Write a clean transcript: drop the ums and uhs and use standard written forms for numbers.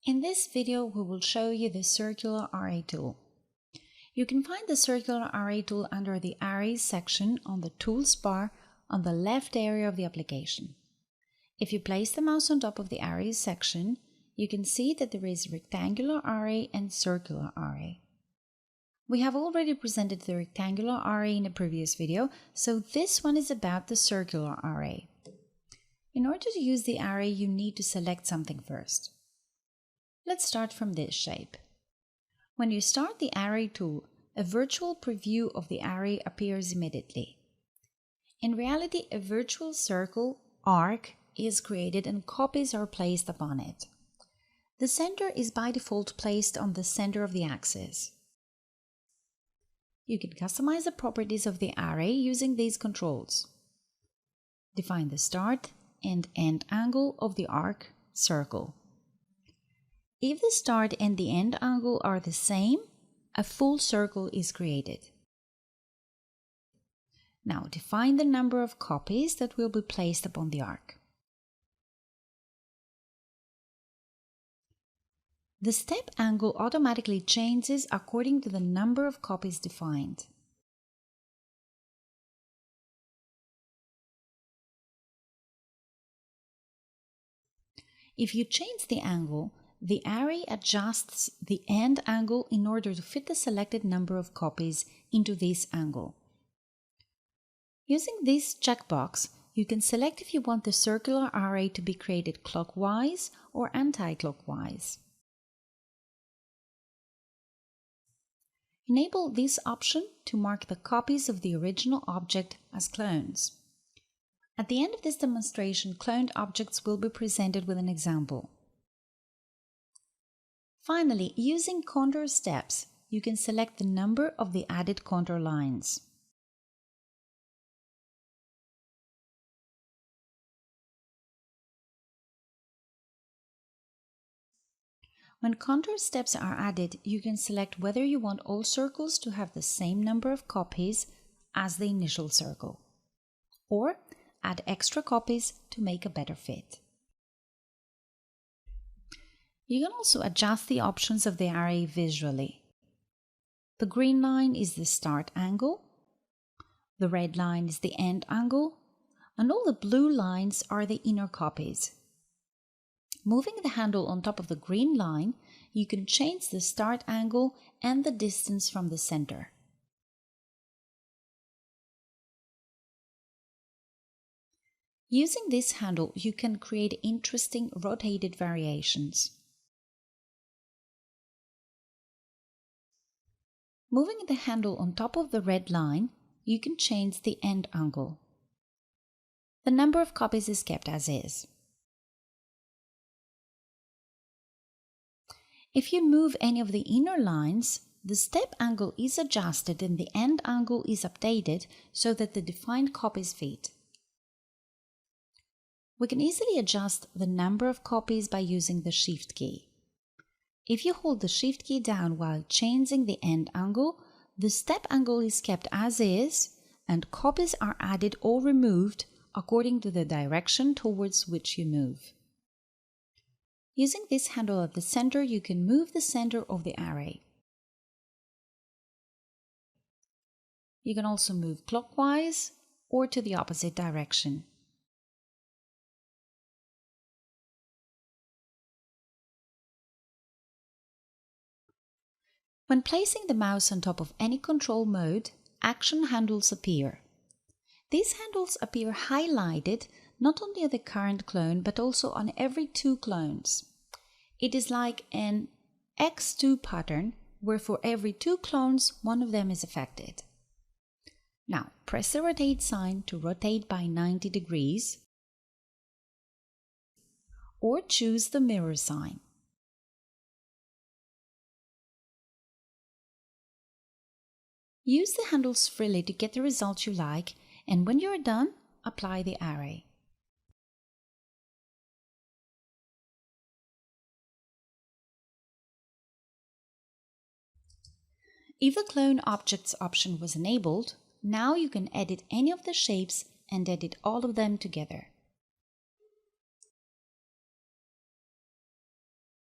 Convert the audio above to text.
In this video, we will show you the Circular Array tool. You can find the Circular Array tool under the Arrays section on the Tools bar on the left area of the application. If you place the mouse on top of the Arrays section, you can see that there is Rectangular Array and Circular Array. We have already presented the Rectangular Array in a previous video, so this one is about the Circular Array. In order to use the array, you need to select something first. Let's start from this shape. When you start the Array tool, a virtual preview of the array appears immediately. In reality, a virtual circle, arc, is created and copies are placed upon it. The center is by default placed on the center of the axis. You can customize the properties of the array using these controls. Define the start and end angle of the arc circle. If the start and the end angle are the same, a full circle is created. Now define the number of copies that will be placed upon the arc. The step angle automatically changes according to the number of copies defined. If you change the angle, the array adjusts the end angle in order to fit the selected number of copies into this angle. Using this checkbox, you can select if you want the circular array to be created clockwise or anti-clockwise. Enable this option to mark the copies of the original object as clones. At the end of this demonstration, cloned objects will be presented with an example. Finally, using contour steps, you can select the number of the added contour lines. When contour steps are added, you can select whether you want all circles to have the same number of copies as the initial circle, or add extra copies to make a better fit. You can also adjust the options of the array visually. The green line is the start angle, the red line is the end angle, and all the blue lines are the inner copies. Moving the handle on top of the green line, you can change the start angle and the distance from the center. Using this handle, you can create interesting rotated variations. Moving the handle on top of the red line, you can change the end angle. The number of copies is kept as is. If you move any of the inner lines, the step angle is adjusted and the end angle is updated so that the defined copies fit. We can easily adjust the number of copies by using the Shift key. If you hold the Shift key down while changing the end angle, the step angle is kept as is and copies are added or removed according to the direction towards which you move. Using this handle at the center, you can move the center of the array. You can also move clockwise or to the opposite direction. When placing the mouse on top of any control mode, action handles appear. These handles appear highlighted not only on the current clone but also on every two clones. It is like an X2 pattern where for every two clones, one of them is affected. Now, press the rotate sign to rotate by 90 degrees or choose the mirror sign. Use the handles freely to get the result you like, and when you are done, apply the array. If the Clone Objects option was enabled, now you can edit any of the shapes and edit all of them together.